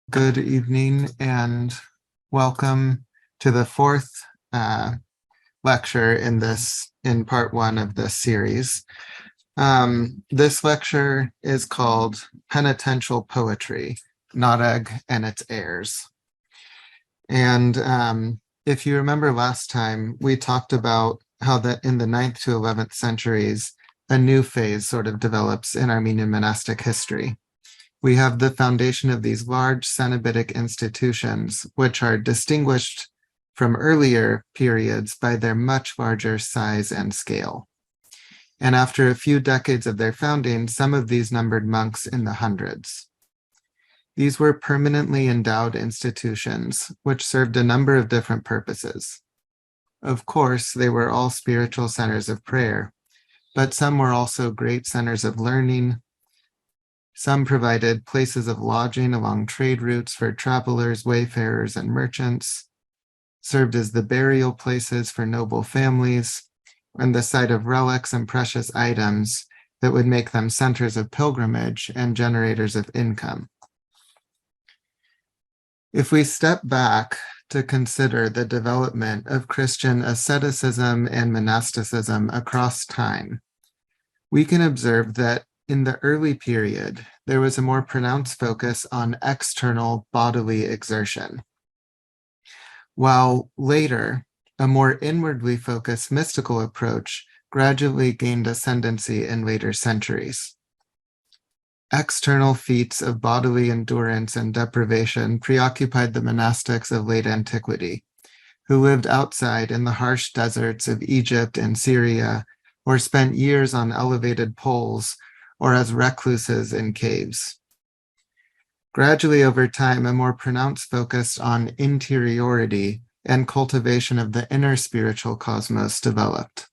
Good evening and welcome to the fourth lecture in part one of this series. This lecture is called Penitential Poetry, Narek and its Heirs. And if you remember last time, we talked about how that in the 9th to 11th centuries, a new phase sort of develops in Armenian monastic history. We have the foundation of these large Cenobitic institutions, which are distinguished from earlier periods by their much larger size and scale. And after a few decades of their founding, some of these numbered monks in the hundreds. These were permanently endowed institutions, which served a number of different purposes. Of course, they were all spiritual centers of prayer, but some were also great centers of learning. Some provided places of lodging along trade routes for travelers, wayfarers, and merchants, served as the burial places for noble families, and the site of relics and precious items that would make them centers of pilgrimage and generators of income. If we step back to consider the development of Christian asceticism and monasticism across time, we can observe that in the early period, there was a more pronounced focus on external bodily exertion, while later, a more inwardly focused mystical approach gradually gained ascendancy in later centuries. External feats of bodily endurance and deprivation preoccupied the monastics of late antiquity, who lived outside in the harsh deserts of Egypt and Syria, or spent years on elevated poles, or as recluses in caves. Gradually over time, a more pronounced focus on interiority and cultivation of the inner spiritual cosmos developed.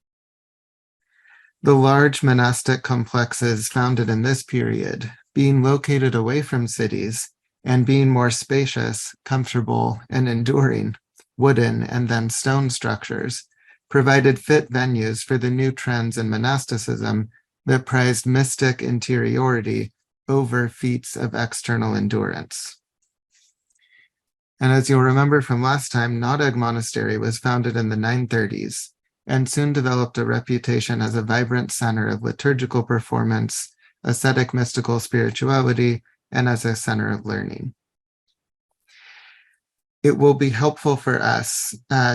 The large monastic complexes founded in this period, being located away from cities and being more spacious, comfortable, and enduring, wooden and then stone structures, provided fit venues for the new trends in monasticism that prized mystic interiority over feats of external endurance. And as you'll remember from last time, Narek Monastery was founded in the 930s and soon developed a reputation as a vibrant center of liturgical performance, ascetic mystical spirituality, and as a center of learning. It will be helpful for us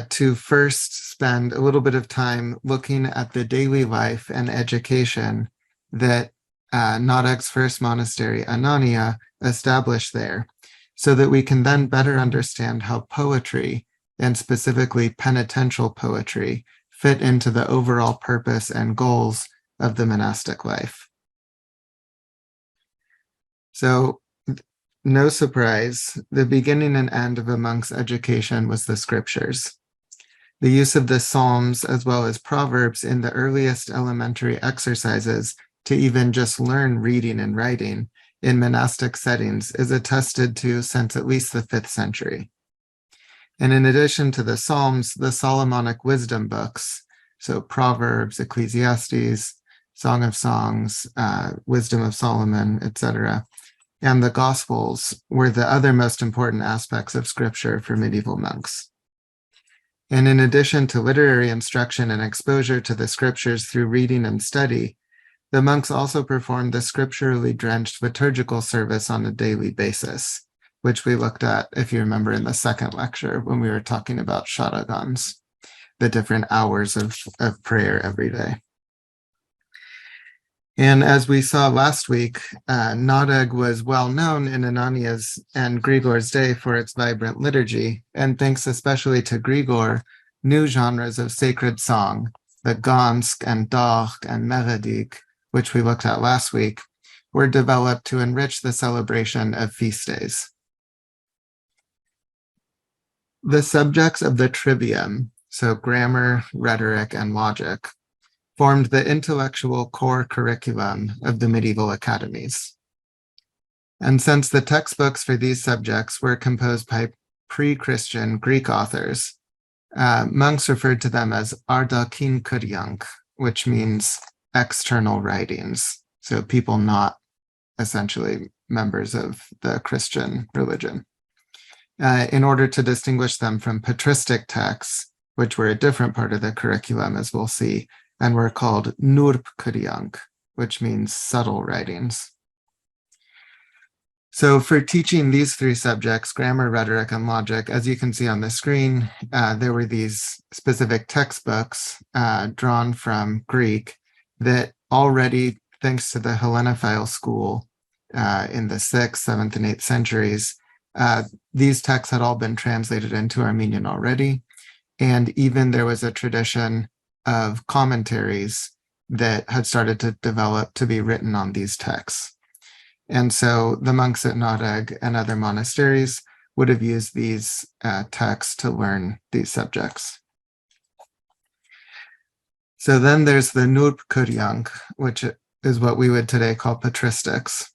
to first spend a little bit of time looking at the daily life and education that Narek's first monastery, Anania, established there, so that we can then better understand how poetry, and specifically penitential poetry, fit into the overall purpose and goals of the monastic life. So, no surprise, the beginning and end of a monk's education was the scriptures. The use of the Psalms as well as Proverbs in the earliest elementary exercises to even just learn reading and writing in monastic settings is attested to since at least the 5th century. And in addition to the Psalms, the Solomonic wisdom books, so Proverbs, Ecclesiastes, Song of Songs, Wisdom of Solomon, etc., and the Gospels were the other most important aspects of scripture for medieval monks. And in addition to literary instruction and exposure to the scriptures through reading and study, the monks also performed the scripturally drenched liturgical service on a daily basis, which we looked at, if you remember, in the second lecture when we were talking about sharakans, the different hours of prayer every day. And as we saw last week, Narek was well known in Anania's and Grigor's day for its vibrant liturgy, and thanks especially to Grigor, new genres of sacred song, the Gansk and Dach and Meredik, which we looked at last week, were developed to enrich the celebration of feast days. The subjects of the trivium, so grammar, rhetoric, and logic, formed the intellectual core curriculum of the medieval academies. And since the textbooks for these subjects were composed by pre-Christian Greek authors, monks referred to them as ardakin kuryank, which means external writings, so people not essentially members of the Christian religion. in order to distinguish them from patristic texts, which were a different part of the curriculum, as we'll see, and were called nurp kuryank, which means subtle writings. So for teaching these three subjects, grammar, rhetoric, and logic, as you can see on the screen, there were these specific textbooks drawn from Greek that already, thanks to the Hellenophile school in the 6th, 7th, and 8th centuries, these texts had all been translated into Armenian already. And even there was a tradition of commentaries that had started to develop to be written on these texts. And so the monks at Narek and other monasteries would have used these texts to learn these subjects. So then there's the Nurp Kuryank, which is what we would today call patristics.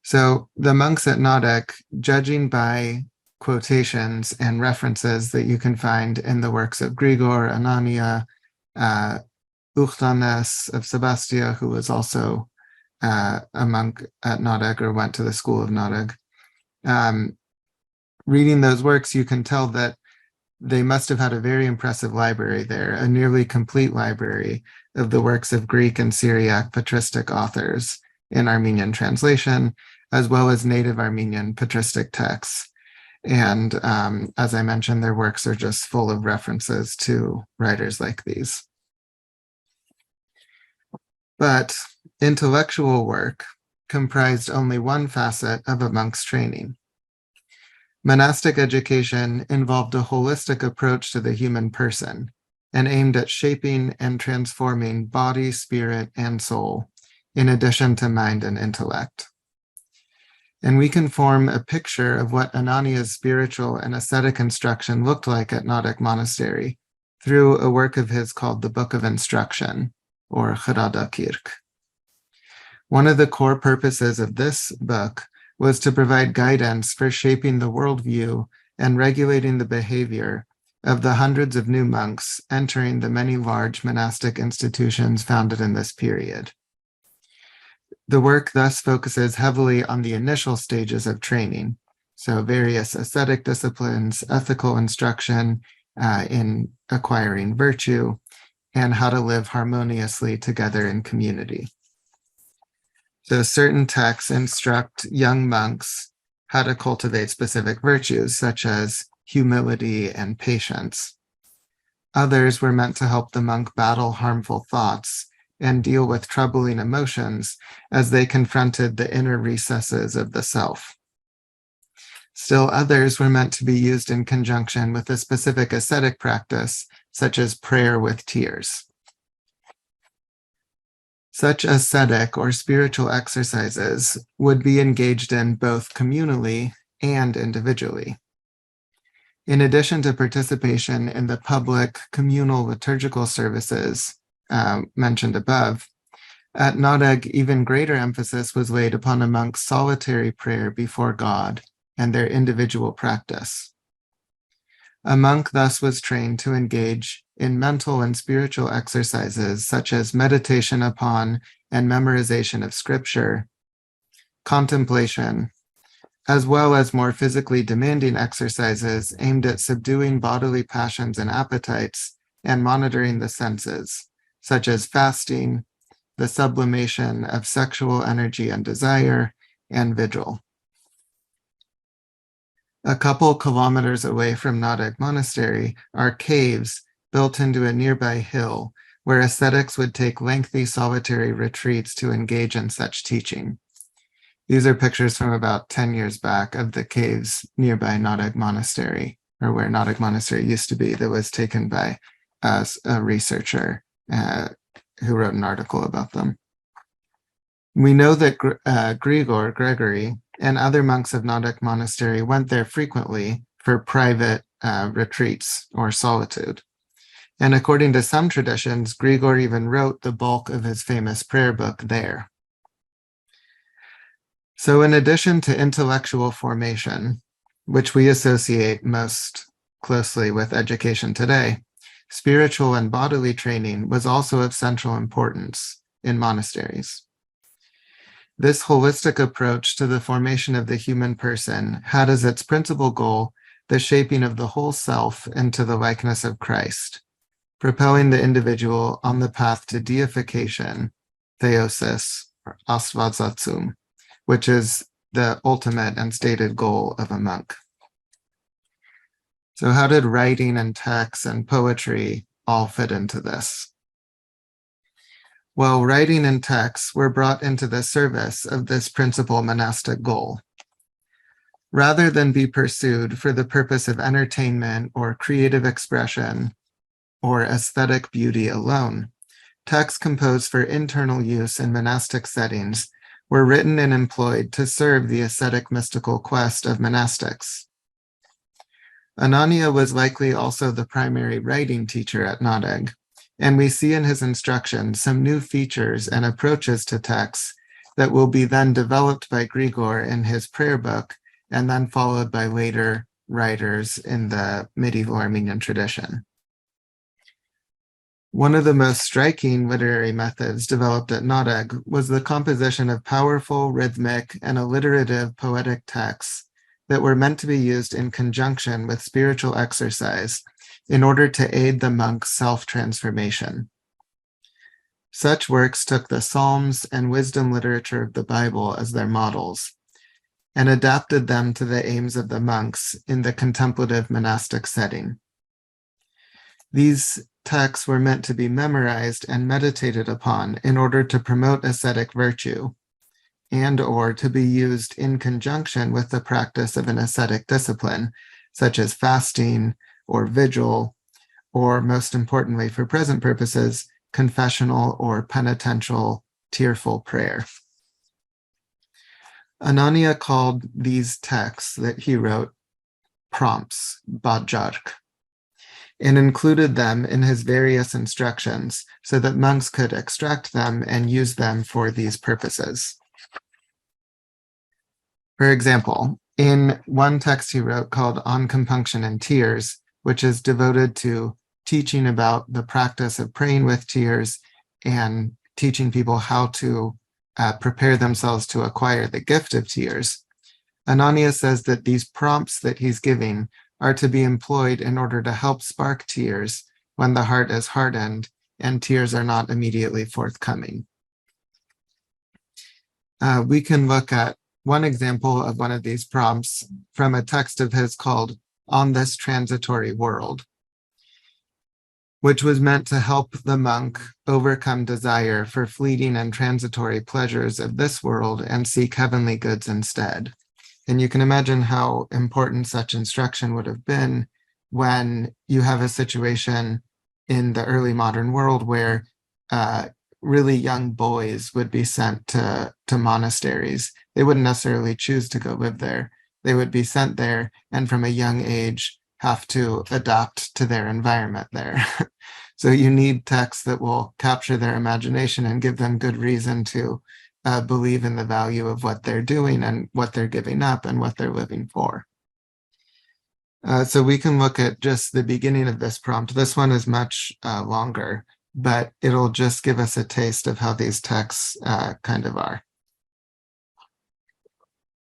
So the monks at Narek, judging by quotations and references that you can find in the works of Grigor, Anania, Uchtanes of Sebastia, who was also a monk at Narek or went to the school of Narek. Reading those works, you can tell that they must have had a very impressive library there, a nearly complete library of the works of Greek and Syriac patristic authors in Armenian translation, as well as native Armenian patristic texts. And as I mentioned, their works are just full of references to writers like these. But intellectual work comprised only one facet of a monk's training. Monastic education involved a holistic approach to the human person and aimed at shaping and transforming body, spirit, and soul, in addition to mind and intellect. And we can form a picture of what Anania's spiritual and ascetic instruction looked like at Narek Monastery through a work of his called the Book of Instruction, or Hrada Kirk. One of the core purposes of this book was to provide guidance for shaping the worldview and regulating the behavior of the hundreds of new monks entering the many large monastic institutions founded in this period. The work thus focuses heavily on the initial stages of training, so various ascetic disciplines, ethical instruction in acquiring virtue, and how to live harmoniously together in community. So certain texts instruct young monks how to cultivate specific virtues, such as humility and patience. Others were meant to help the monk battle harmful thoughts and deal with troubling emotions as they confronted the inner recesses of the self. Still others were meant to be used in conjunction with a specific ascetic practice, such as prayer with tears. Such ascetic or spiritual exercises would be engaged in both communally and individually. In addition to participation in the public communal liturgical services mentioned above, at Narek, even greater emphasis was laid upon a monk's solitary prayer before God and their individual practice. A monk thus was trained to engage in mental and spiritual exercises such as meditation upon and memorization of scripture, contemplation, as well as more physically demanding exercises aimed at subduing bodily passions and appetites and monitoring the senses, such as fasting, the sublimation of sexual energy and desire, and vigil. A couple kilometers away from Narek Monastery are caves built into a nearby hill where ascetics would take lengthy solitary retreats to engage in such teaching. These are pictures from about 10 years back of the caves nearby Narek Monastery, or where Narek Monastery used to be, that was taken by a researcher who wrote an article about them. We know that Gregory, and other monks of Narek Monastery went there frequently for private retreats or solitude. And according to some traditions, Grigor even wrote the bulk of his famous prayer book there. So in addition to intellectual formation, which we associate most closely with education today, spiritual and bodily training was also of central importance in monasteries. This holistic approach to the formation of the human person had as its principal goal the shaping of the whole self into the likeness of Christ, propelling the individual on the path to deification, theosis, or asvazatsum, which is the ultimate and stated goal of a monk. So how did writing and text and poetry all fit into this? Well, writing and texts were brought into the service of this principal monastic goal. Rather than be pursued for the purpose of entertainment or creative expression or aesthetic beauty alone, texts composed for internal use in monastic settings were written and employed to serve the ascetic mystical quest of monastics. Anania was likely also the primary writing teacher at Narek, and we see in his instructions some new features and approaches to texts that will be then developed by Grigor in his prayer book and then followed by later writers in the medieval Armenian tradition. One of the most striking literary methods developed at Narek was the composition of powerful, rhythmic, and alliterative poetic texts that were meant to be used in conjunction with spiritual exercise in order to aid the monk's self-transformation. Such works took the Psalms and wisdom literature of the Bible as their models and adapted them to the aims of the monks in the contemplative monastic setting. These texts were meant to be memorized and meditated upon in order to promote ascetic virtue and or to be used in conjunction with the practice of an ascetic discipline, such as fasting or vigil, or most importantly for present purposes, confessional or penitential tearful prayer. Anania called these texts that he wrote prompts, bajark, and included them in his various instructions so that monks could extract them and use them for these purposes. For example, in one text he wrote called On Compunction and Tears, which is devoted to teaching about the practice of praying with tears and teaching people how to prepare themselves to acquire the gift of tears, Anania says that these prompts that he's giving are to be employed in order to help spark tears when the heart is hardened and tears are not immediately forthcoming. We can look at one example of one of these prompts from a text of his called On This Transitory World, which was meant to help the monk overcome desire for fleeting and transitory pleasures of this world and seek heavenly goods instead. And you can imagine how important such instruction would have been when you have a situation in the early modern world where really young boys would be sent to monasteries. They wouldn't necessarily choose to go live there. They would be sent there and from a young age have to adapt to their environment there. So you need texts that will capture their imagination and give them good reason to believe in the value of what they're doing and what they're giving up and what they're living for. So we can look at just the beginning of this prompt. This one is much longer, but it'll just give us a taste of how these texts kind of are.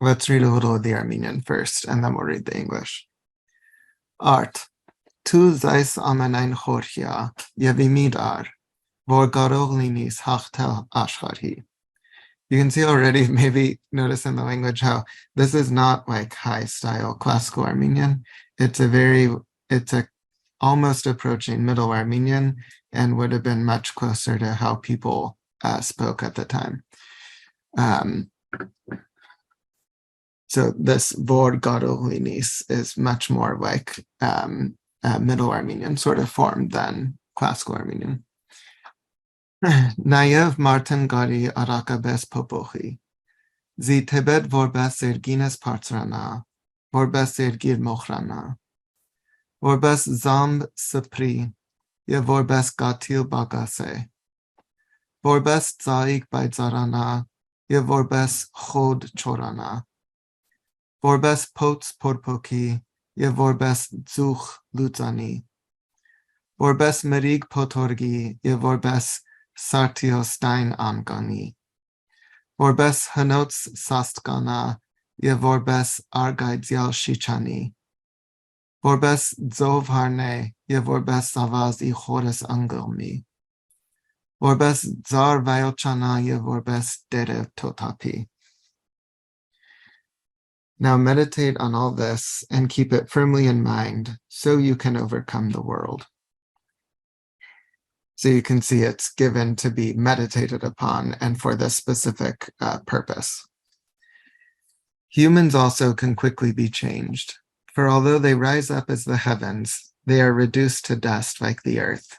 Let's read a little of the Armenian first, and then we'll read the English. Art, tu zeis amenain chorchia, yevimid ar, vor garog linis hachtel ashkarhi. You can see already, maybe notice in the language how this is not like high style classical Armenian. It's almost approaching Middle Armenian and would have been much closer to how people spoke at the time. So this vor garolinis is much more like Middle Armenian sort of form than classical Armenian. Nayev Martin Gari Arakabes Popochi. Zi Tebet vorbes sergines partrana, vorbes sergir mochrana. Vorbes zamb sapri, ye vorbes gatil bagase. Vorbes zaik baitzarana, ye vorbes chod chorana. Vorbes pots porpoki, ye vorbes zuch luzani. Vorbes merig potorgi, ye vorbes sartiostein amgani. Vorbes hanots sastgana, ye vorbes argaidzial shichani. Vorbes zov harne, ye vorbes savaz I chores angelmi. Vorbes zar vailchana, ye vorbes dere totapi. Now meditate on all this and keep it firmly in mind so you can overcome the world. So you can see it's given to be meditated upon and for this specific purpose. Humans also can quickly be changed, for although they rise up as the heavens, they are reduced to dust like the earth.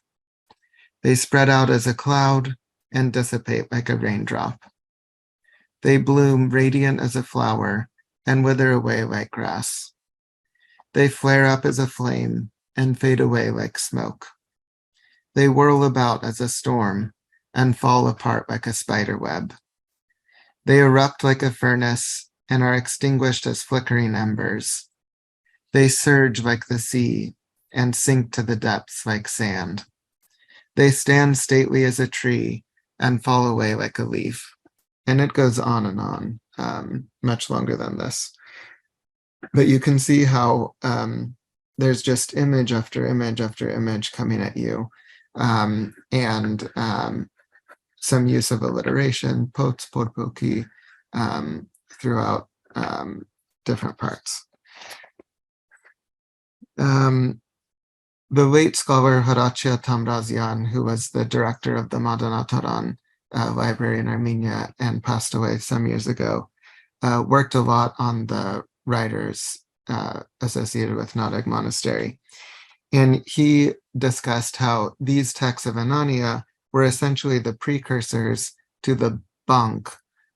They spread out as a cloud and dissipate like a raindrop. They bloom radiant as a flower and wither away like grass. They flare up as a flame and fade away like smoke. They whirl about as a storm and fall apart like a spider web. They erupt like a furnace and are extinguished as flickering embers. They surge like the sea and sink to the depths like sand. They stand stately as a tree and fall away like a leaf. And it goes on, much longer than this. But you can see how there's just image after image after image coming at you. And some use of alliteration, pots, porpoki, throughout different parts. The late scholar Horatia Tamrazian, who was the director of the Madanataran library in Armenia and passed away some years ago, worked a lot on the writers associated with Narek Monastery. And he discussed how these texts of Anania were essentially the precursors to the Bunk,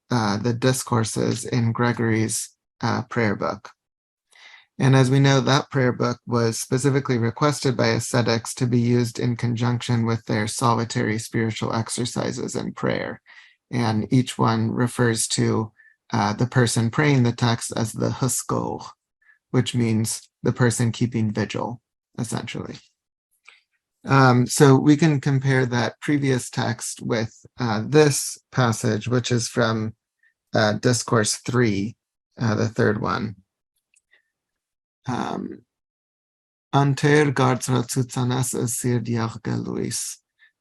the discourses in Gregory's prayer book. And as we know, that prayer book was specifically requested by ascetics to be used in conjunction with their solitary spiritual exercises and prayer. And each one refers to the person praying the text as the huskol, which means the person keeping vigil, essentially. So we can compare that previous text with this passage, which is from Discourse 3, the third one. Anter gardzra tsutsanas asir diargeluis,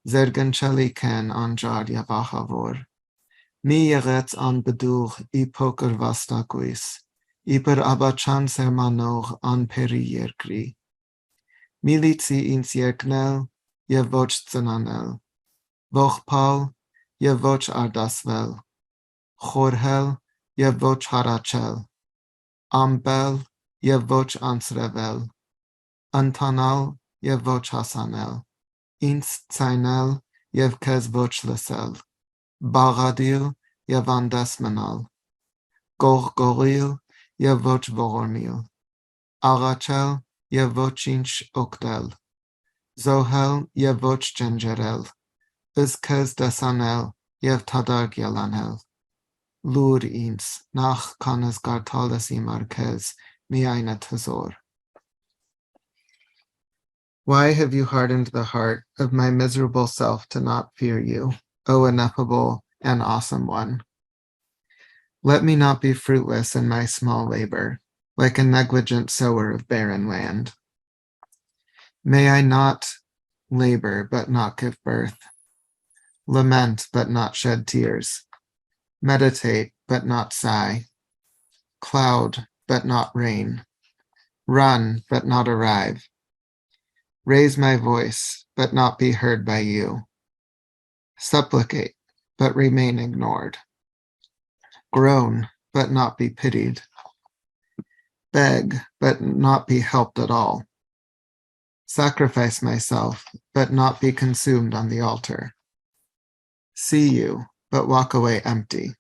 zergencheli ken anjar yavachavor. Mi yeret an bedur I poker vastakuis, Iper abachan sermanor an peri yerkri. Milici insierknel, je voch tsananel. Vochpal, je voch ardasvel. Chorhel, je voch harachel. Ambel, je voch ansrevel. Antanal, je voch hasanel. Instzainel, je vkez voch lesel. Baradil, je vandasmanal. Gorgoril, je voch vorormil. Arachel, je vochinch okdel. Zohel, je voch gengerel. Uzkez desanel, je tadar gyalanel. Lur ins, nach kanes gartalas imarkez, miaina tezor. Why have you hardened the heart of my miserable self to not fear you, O ineffable and awesome one? Let me not be fruitless in my small labor, like a negligent sower of barren land. May I not labor but not give birth, lament but not shed tears, meditate but not sigh, cloud but not rain, run but not arrive, raise my voice but not be heard by you, supplicate but remain ignored, groan but not be pitied, beg but not be helped at all, sacrifice myself but not be consumed on the altar, see you but walk away empty.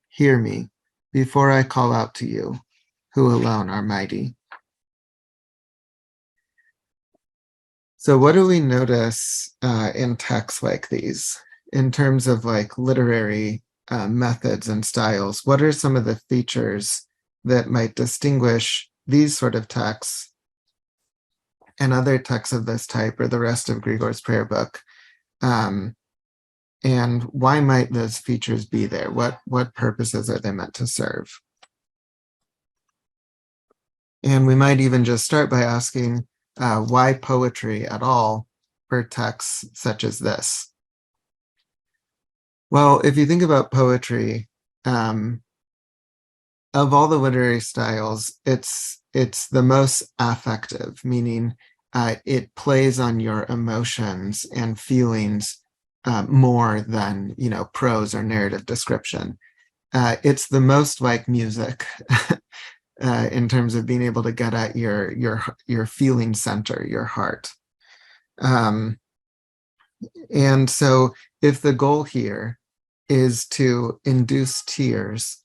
Hear me before I call out to you, who alone are mighty. So what do we notice in texts like these in terms of like literary methods and styles? What are some of the features that might distinguish these sort of texts and other texts of this type or the rest of Grigor's prayer book? And why might those features be there? What purposes are they meant to serve? And we might even just start by asking why poetry at all for texts such as this? Well, if you think about poetry, of all the literary styles, it's the most affective, meaning it plays on your emotions and feelings more than prose or narrative description. It's the most like music in terms of being able to get at your feeling center, your heart. And so if the goal here is to induce tears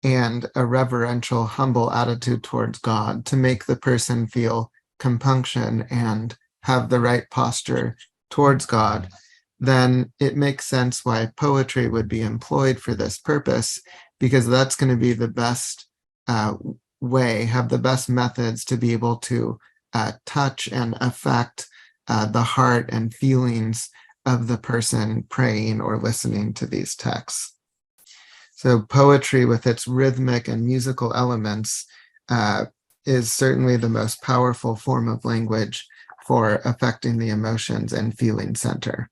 and a reverential, humble attitude towards God, to make the person feel compunction and have the right posture towards God, then it makes sense why poetry would be employed for this purpose, because that's going to be the best way, have the best methods to be able to touch and affect the heart and feelings of the person praying or listening to these texts. So poetry with its rhythmic and musical elements is certainly the most powerful form of language for affecting the emotions and feeling center.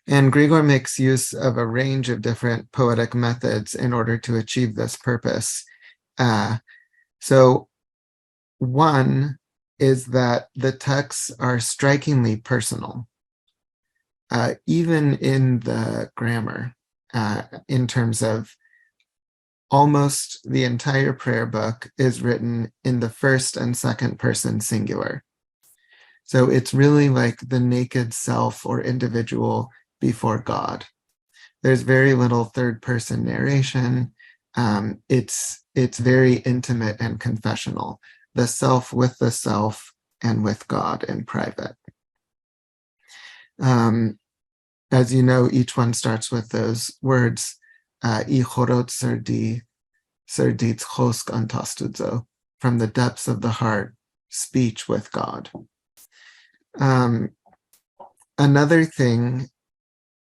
And Grigor makes use of a range of different poetic methods in order to achieve this purpose. So one is that the texts are strikingly personal, even in the grammar, in terms of almost the entire prayer book is written in the first and second person singular. So it's really like the naked self or individual before God. There's very little third person narration. It's very intimate and confessional, the self with the self and with God in private. As you know, each one starts with those words, I chorot serdi, serdit chosk antastudzo, from the depths of the heart, speech with God. Another thing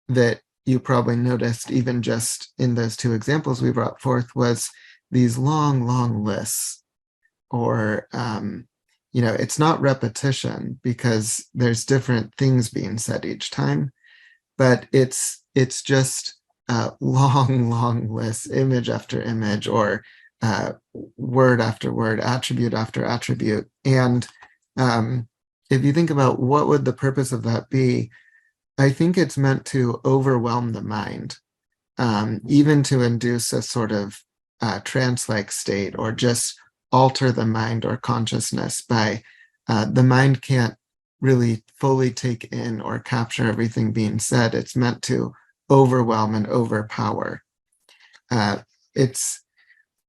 that you probably noticed, even just in those two examples we brought forth, was these long, long lists, or it's not repetition because there's different things being said each time, but it's just long, long lists, image after image, or word after word, attribute after attribute. And if you think about what would the purpose of that be, I think it's meant to overwhelm the mind, even to induce a sort of trance-like state, or just alter the mind or consciousness by the mind can't really fully take in or capture everything being said. It's meant to overwhelm and overpower. It's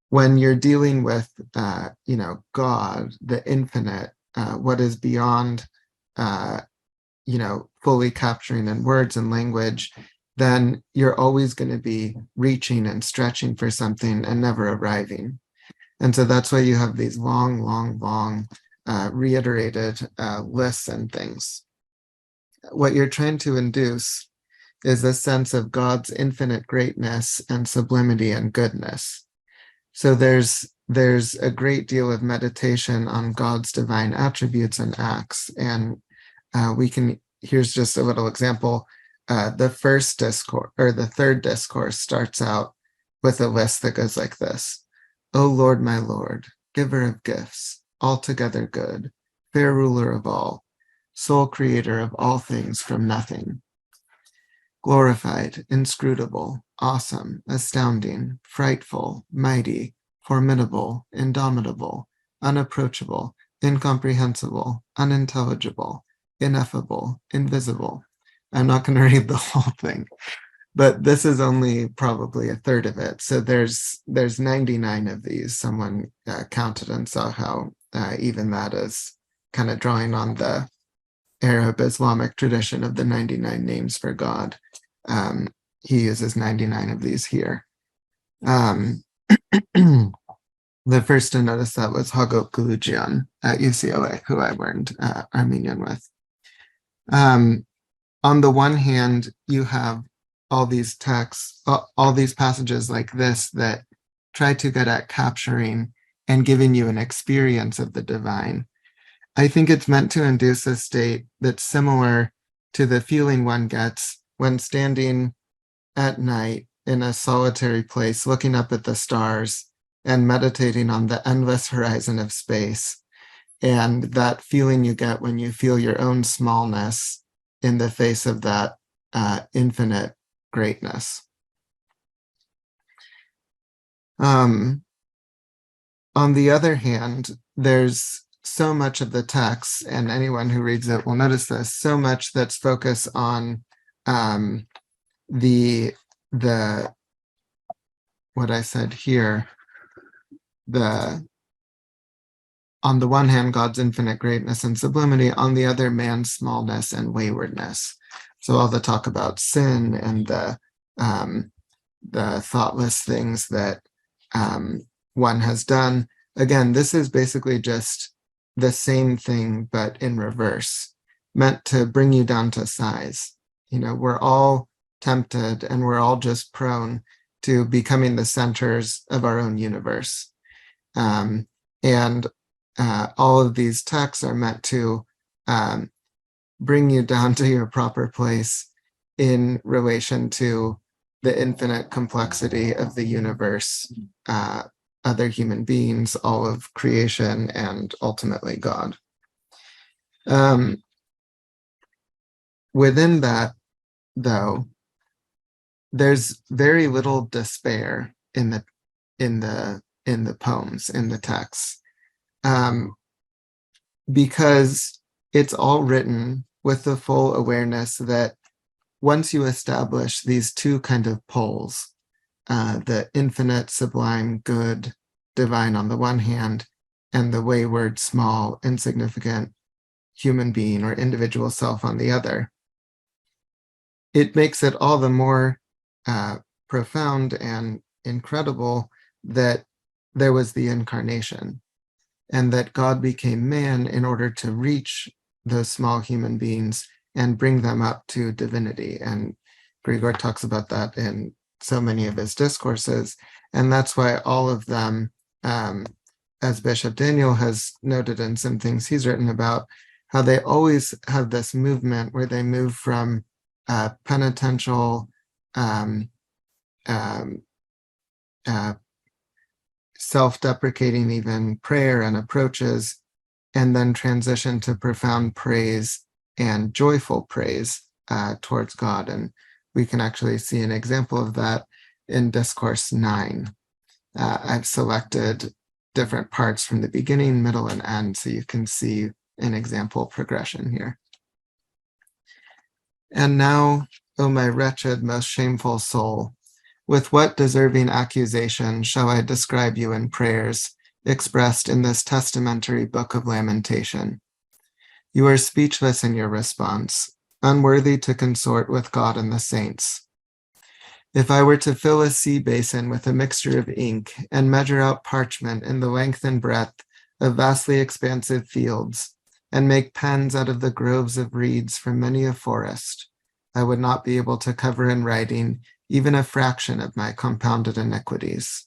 when you're dealing with, God, the infinite, what is beyond, fully capturing in words and language, then you're always going to be reaching and stretching for something and never arriving. And so that's why you have these long, long, long reiterated lists and things. What you're trying to induce is a sense of God's infinite greatness and sublimity and goodness. So there's a great deal of meditation on God's divine attributes and acts. And here's just a little example. The first discourse, or the third discourse, starts out with a list that goes like this. O Lord, my Lord, giver of gifts, altogether good, fair ruler of all, sole creator of all things from nothing. Glorified, inscrutable, awesome, astounding, frightful, mighty, formidable, indomitable, unapproachable, incomprehensible, unintelligible, ineffable, invisible. I'm not going to read the whole thing, but this is only probably a third of it. So there's 99 of these. Someone counted and saw how even that is kind of drawing on the Arab Islamic tradition of the 99 names for God. He uses 99 of these here. The first to notice that was Hagop Gulujian at UCLA, who I learned Armenian with. On the one hand, you have all these texts, all these passages like this that try to get at capturing and giving you an experience of the divine. I think it's meant to induce a state that's similar to the feeling one gets when standing at night in a solitary place, looking up at the stars and meditating on the endless horizon of space, and that feeling you get when you feel your own smallness in the face of that infinite greatness. On the other hand, there's so much of the text, and anyone who reads it will notice this, so much that's focused on the what I said here, on the one hand, God's infinite greatness and sublimity, on the other, man's smallness and waywardness. So all the talk about sin and the thoughtless things that one has done. Again, this is basically just the same thing, but in reverse, meant to bring you down to size. We're all tempted and we're all just prone to becoming the centers of our own universe. And all of these texts are meant to bring you down to your proper place in relation to the infinite complexity of the universe, other human beings, all of creation, and ultimately God. Within that, though, there's very little despair in the poems, in the texts, because it's all written with the full awareness that once you establish these two kind of poles, the infinite, sublime, good, divine on the one hand, and the wayward, small, insignificant human being or individual self on the other, it makes it all the more profound and incredible that there was the incarnation and that God became man in order to reach those small human beings and bring them up to divinity. And Grigor talks about that in so many of his discourses. And that's why all of them, as Bishop Daniel has noted in some things he's written about, how they always have this movement where they move from penitential, self-deprecating even prayer and approaches, and then transition to profound praise and joyful praise towards God. And we can actually see an example of that in Discourse 9. I've selected different parts from the beginning, middle, and end, so you can see an example progression here. And now, O my wretched, most shameful soul, with what deserving accusation shall I describe you in prayers expressed in this testamentary book of lamentation? You are speechless in your response, unworthy to consort with God and the saints. If I were to fill a sea basin with a mixture of ink and measure out parchment in the length and breadth of vastly expansive fields, and make pens out of the groves of reeds from many a forest, I would not be able to cover in writing even a fraction of my compounded iniquities.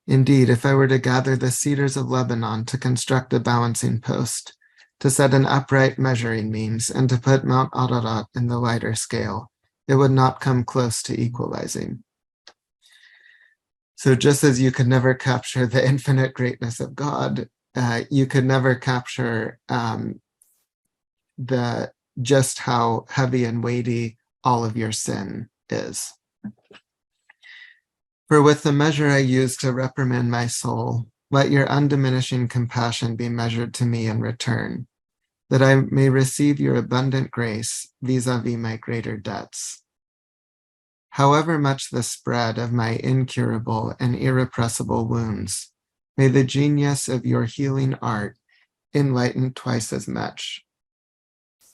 Indeed, if I were to gather the cedars of Lebanon to construct a balancing post, to set an upright measuring means, and to put Mount Ararat in the lighter scale, it would not come close to equalizing. So just as you could never capture the infinite greatness of God, you could never capture just how heavy and weighty all of your sin is. For with the measure I use to reprimand my soul, let your undiminishing compassion be measured to me in return, that I may receive your abundant grace vis-a-vis my greater debts. However much the spread of my incurable and irrepressible wounds, may the genius of your healing art enlighten twice as much.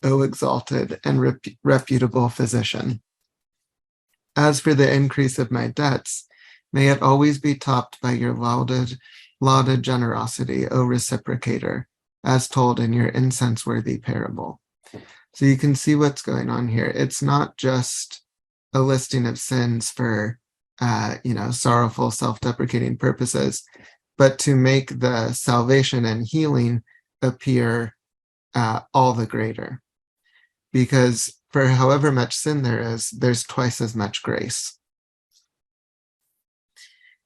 O exalted and reputable physician. As for the increase of my debts, may it always be topped by your lauded generosity, O reciprocator, as told in your incense-worthy parable. So you can see what's going on here. It's not just a listing of sins for, sorrowful, self-deprecating purposes, but to make the salvation and healing appear all the greater. Because for however much sin there is, there's twice as much grace.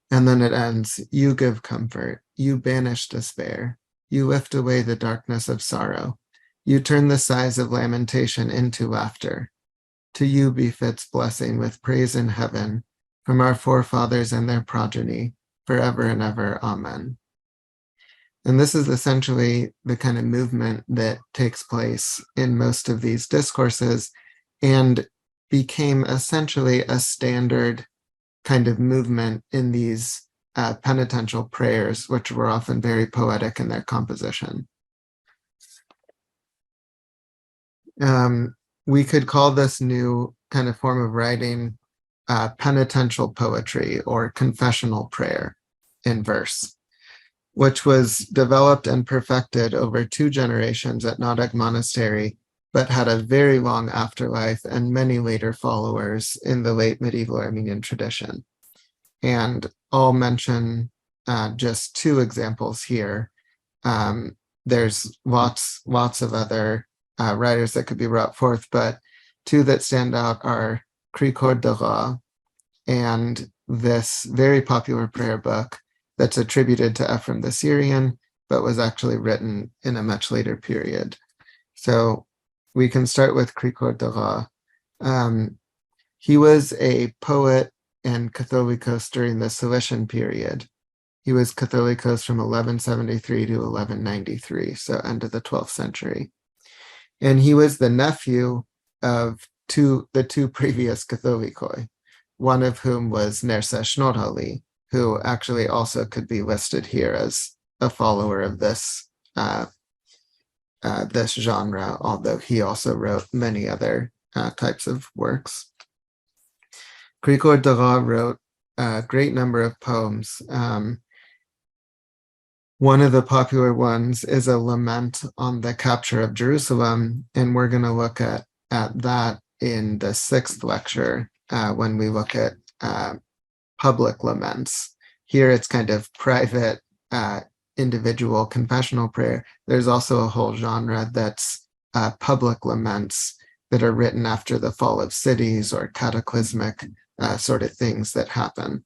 And then it ends, you give comfort, you banish despair, you lift away the darkness of sorrow, you turn the sighs of lamentation into laughter. To you befits blessing with praise in heaven, from our forefathers and their progeny, forever and ever. Amen. And this is essentially the kind of movement that takes place in most of these discourses and became essentially a standard kind of movement in these penitential prayers, which were often very poetic in their composition. We could call this new kind of form of writing penitential poetry or confessional prayer in verse, which was developed and perfected over 2 generations at Narek Monastery, but had a very long afterlife and many later followers in the late medieval Armenian tradition. And I'll mention just 2 examples here. There's lots of other writers that could be brought forth, but 2 that stand out are Krikor Dara and this very popular prayer book that's attributed to Ephraim the Syrian, but was actually written in a much later period. So we can start with Krikor Dara. He was a poet and Catholicos during the Cilician period. He was Catholicos from 1173 to 1193, so end of the 12th century. And he was the nephew of the two previous Catholicoi, one of whom was Nersess Fall, who actually also could be listed here as a follower of this this genre, although he also wrote many other types of works. Krikor Dara wrote a great number of poems. One of the popular ones is a lament on the capture of Jerusalem, and we're going to look at that in the 6th lecture when we look at public laments. Here it's kind of private, individual confessional prayer. There's also a whole genre that's public laments that are written after the fall of cities or cataclysmic sort of things that happen,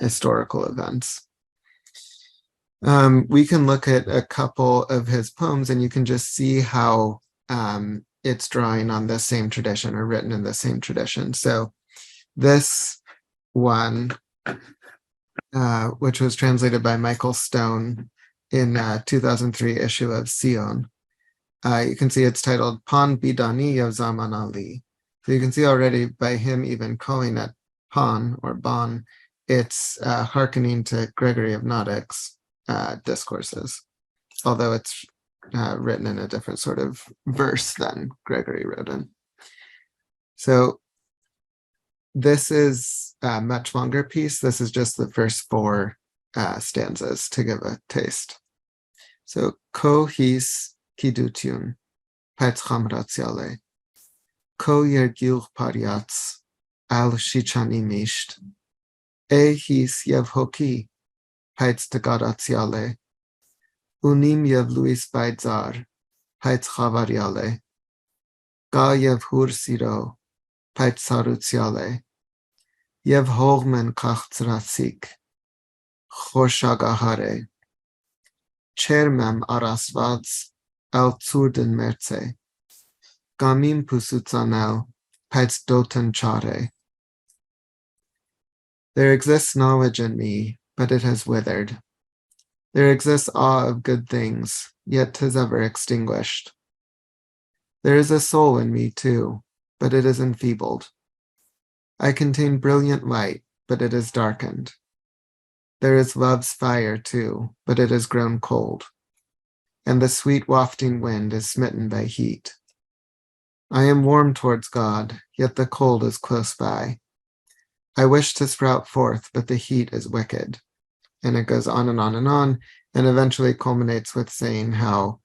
historical events. We can look at a couple of his poems and you can just see how it's drawing on the same tradition or written in the same tradition. So this one, which was translated by Michael Stone in 2003 issue of Sion, you can see it's titled Pan Bidani Zaman Ali. So you can see already by him even calling it Pan or Ban, it's hearkening to Gregory of Narek's discourses, although it's written in a different sort of verse than Gregory wrote in. So this is a much longer piece. This is just the first 4 stanzas to give a taste. So ko his kidutun pets chamratsiale ko yergil pariats al shichani misht e his yevhoki pets tagaratsiale unim yev Luis Baidzar pets chavariale ga yev hur siro pets sarutsiale yev hogmen kachtratsik choshagahare chermem arasvats al zurden merce gamim pusutzanel pets doten chare. There exists knowledge in me, but it has withered. There exists awe of good things, yet 'tis ever extinguished. There is a soul in me too, but it is enfeebled. I contain brilliant light, but it is darkened. There is love's fire too, but it has grown cold, and the sweet wafting wind is smitten by heat. I am warm towards God, yet the cold is close by. I wish to sprout forth, but the heat is wicked. And it goes on and on and on, and eventually culminates with saying how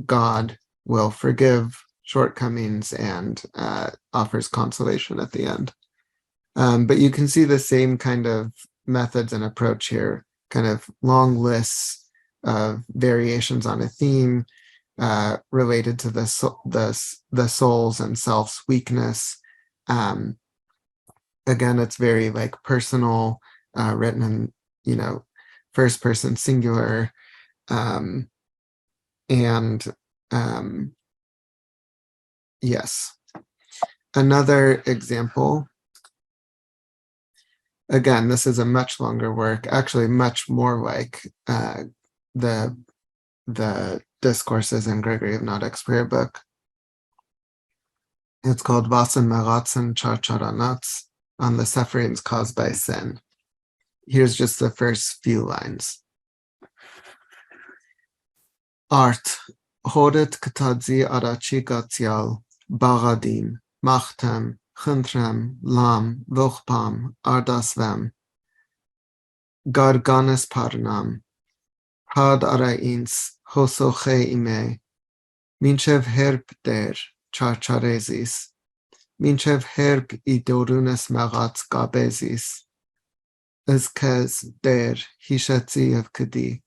God will forgive shortcomings and offers consolation at the end. But you can see the same kind of methods and approach here kind of long lists of variations on a theme related to the soul's and self's weakness. Again, it's very like personal, written in, you know, first person singular. Yes. Another example, again, this is a much longer work, actually much more like the discourses in Gregory of Nodek's prayer book. It's called Vasen Meratzen Charcharanats, on the sufferings caused by sin. Here's just the first few lines. Art, hodet ktadzi arachi gatial, bagadim, machtem, chuntrem, lam, vochpam, ardasvem, garganes parnam, had arains, hosoche ime, minchev herb der, charcharesis, minchev herb idorunes magats gabezis, ezkez der, hishetzi of kadi,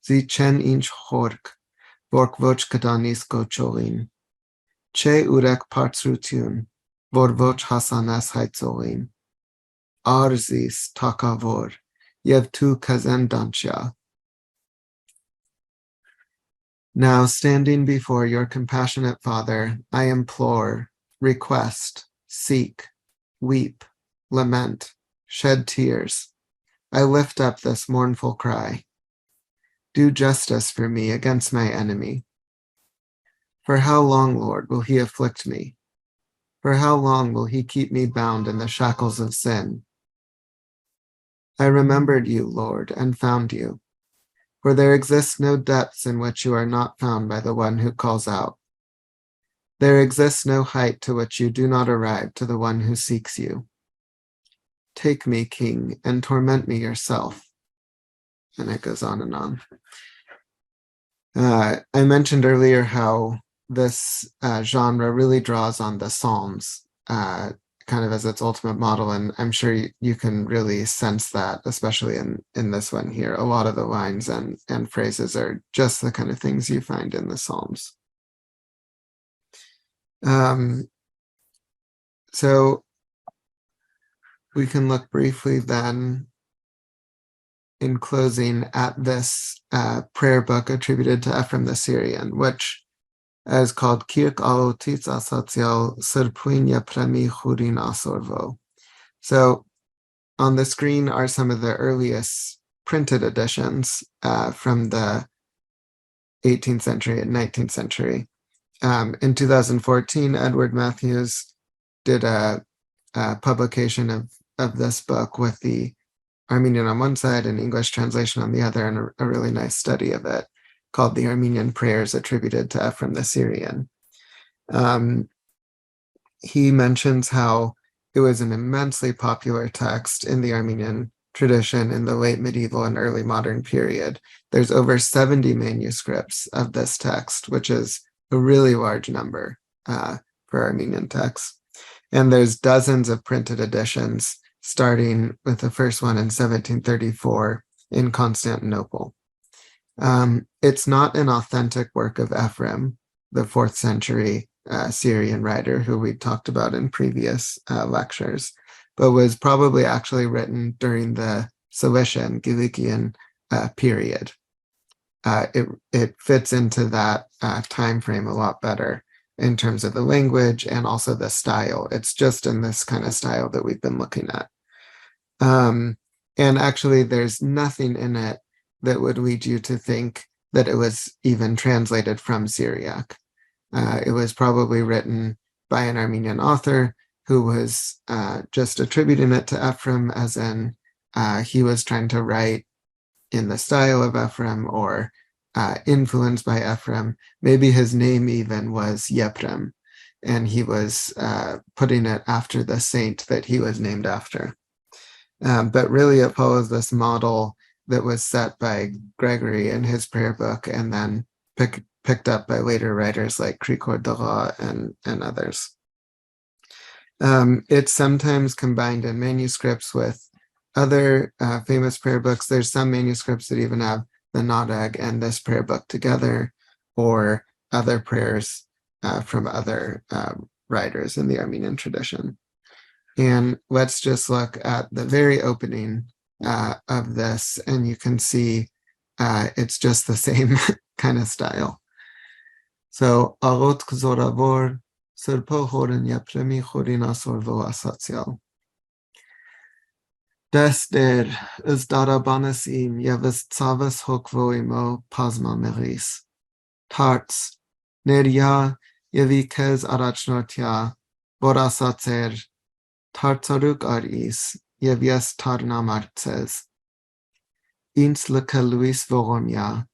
zi chen inch hork, vorkvoch kadanis gocholin, che urek partsrutun, vorvoch hasanas haitzolin, arzis takavor, yev tu kazen dantia. Now, standing before your compassionate Father, I implore, request, seek, weep, lament, shed tears. I lift up this mournful cry. Do justice for me against my enemy. For how long, Lord, will he afflict me? For how long will he keep me bound in the shackles of sin? I remembered you, Lord, and found you. For there exists no depths in which you are not found by the one who calls out. There exists no height to which you do not arrive to the one who seeks you. Take me, King, and torment me yourself. And it goes on and on. I mentioned earlier how this genre really draws on the Psalms, kind of as its ultimate model, and I'm sure you can really sense that, especially in this one here. A lot of the lines and phrases are just the kind of things you find in the Psalms. So we can look briefly then, in closing, at this prayer book attributed to Ephraim the Syrian, which is called Kirk Alotis Asatial Serpuinya Premi Hurin Asorvo. So on the screen are some of the earliest printed editions from the 18th century and 19th century. In 2014, Edward Matthews did a publication of this book with the Armenian on one side and English translation on the other, and a really nice study of it called The Armenian Prayers Attributed to Ephraim the Syrian. He mentions how it was an immensely popular text in the Armenian tradition in the late medieval and early modern period. There's over 70 manuscripts of this text, which is a really large number for Armenian texts. And there's dozens of printed editions, starting with the first one in 1734 in Constantinople. It's not an authentic work of Ephraim, the 4th century Syrian writer who we talked about in previous lectures, but was probably actually written during the Cilician, Kilikian period. It fits into that time frame a lot better in terms of the language and also the style. It's just in this kind of style that we've been looking at. And actually, there's nothing in it that would lead you to think that it was even translated from Syriac. It was probably written by an Armenian author who was just attributing it to Ephraim, as in he was trying to write in the style of Ephraim or influenced by Ephraim. Maybe his name even was Yeprem, and he was putting it after the saint that he was named after. But really it follows this model that was set by Gregory in his prayer book and then picked up by later writers like Krikor Dara and others. It's sometimes combined in manuscripts with other famous prayer books, there's some manuscripts that even have the Narek and this prayer book together, or other prayers from other writers in the Armenian tradition. And let's just look at the very opening of this, and you can see it's just the same kind of style. So, Agot Kzoravor, Sirpo Horin Yapremi Horina Sorvo Asatsial. Dester is Darabanesim Yevis Tsavas Hokvoimo Pasma Meris. Tarts, Neria Yevikez Arachnortia, Borasatser, Tartsaruk Aris, Yevies Tarnamartzes. Ins Lekeluis Voromia,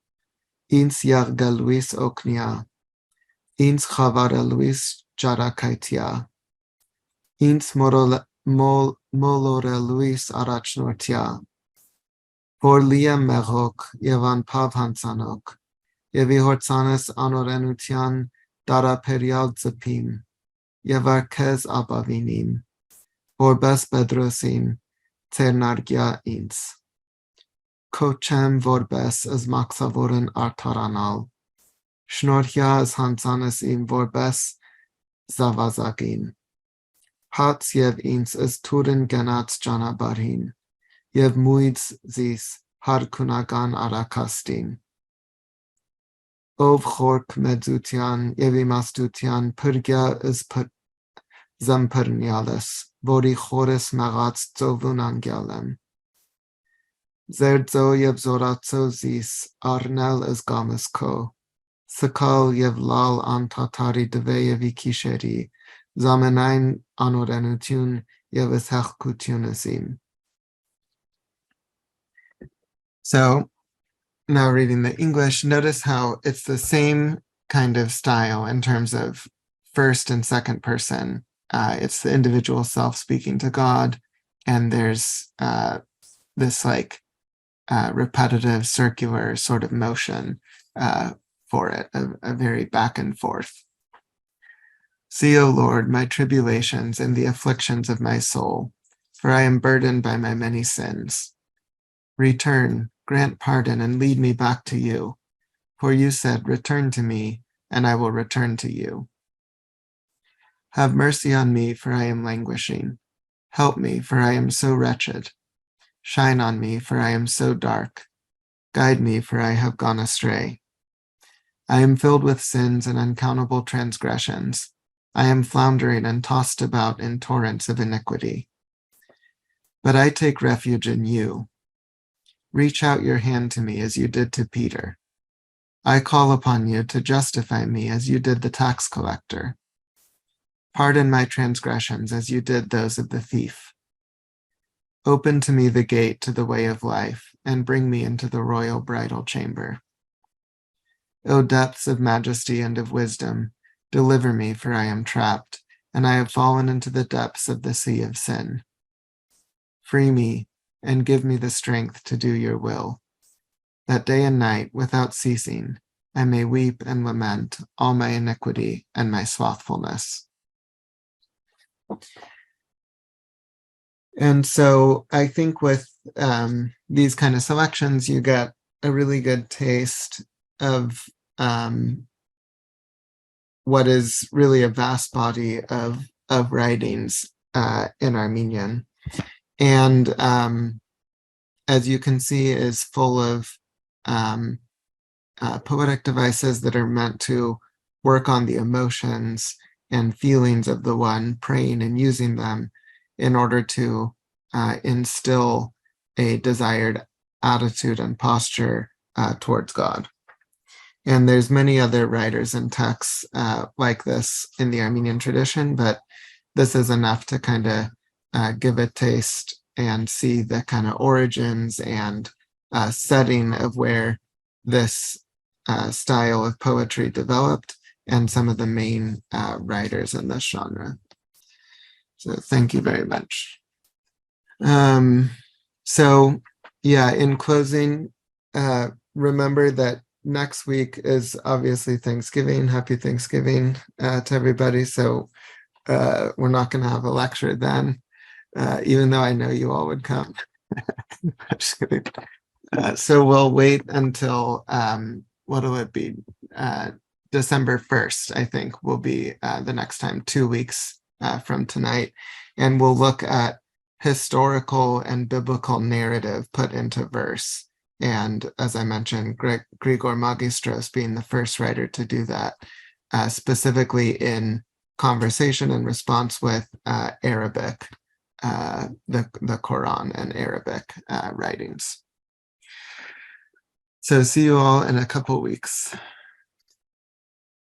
Ins Yargaluis Oknia, Ins Chavaraluis Jarakaitia, Ins Moloreluis Arachnortia, For Liam Merok, Yevan Pavhansanok, Yevihortsanes Anorenutian Dara Perial Zapim, Yevarkez Abavinim, Vorbes Bedrosin, Tsernargia Ins. Kochem Vorbes as Maxavoren Artaranal, Schnorchia as Hansanes im Vorbes Zavazagin. Hats Yev Ins as Turin Genats Janabarin, Yev Muids Zis Harkunagan Arakastin. Ov Chork Medzutian, Yevimastutian, Purgia is Zamperniales, Vori Chores Magats Zovunangelem. Zerdzo Yevzoratzo Zis, Arnel is Gamesko, Sakal Yevlal Antatari Deveyevi Kisheri, Zamenain Anorenutun Yevishech Kutunasim. So, now reading the English, notice how it's the same kind of style in terms of first and second person. It's the individual self speaking to God, and there's this like repetitive circular sort of motion for it, a very back and forth. See, O Lord, my tribulations and the afflictions of my soul, for I am burdened by my many sins. Return, grant pardon, and lead me back to you. For you said, return to me, and I will return to you. Have mercy on me, for I am languishing. Help me, for I am so wretched. Shine on me, for I am so dark. Guide me, for I have gone astray. I am filled with sins and uncountable transgressions. I am floundering and tossed about in torrents of iniquity. But I take refuge in you. Reach out your hand to me as you did to Peter. I call upon you to justify me as you did the tax collector. Pardon my transgressions as you did those of the thief. Open to me the gate to the way of life, and bring me into the royal bridal chamber. O depths of majesty and of wisdom, deliver me, for I am trapped, and I have fallen into the depths of the sea of sin. Free me, and give me the strength to do your will, that day and night, without ceasing, I may weep and lament all my iniquity and my slothfulness. And so I think with these kind of selections, you get a really good taste of what is really a vast body of writings in Armenian. And as you can see, is full of poetic devices that are meant to work on the emotions and feelings of the one praying and using them in order to instill a desired attitude and posture towards God. And there's many other writers and texts like this in the Armenian tradition, but this is enough to kind of give a taste and see the kind of origins and setting of where this style of poetry developed and some of the main writers in this genre. So thank you very much. So yeah, in closing, remember that next week is obviously Thanksgiving. Happy Thanksgiving to everybody. So we're not going to have a lecture then, even though I know you all would come. Just kidding. So we'll wait until, what'll it be? December 1st, I think, will be the next time, 2 weeks from tonight. And we'll look at historical and biblical narrative put into verse. And as I mentioned, Grigor Magistros being the first writer to do that, specifically in conversation and response with Arabic, the Quran and Arabic writings. So see you all in a couple weeks.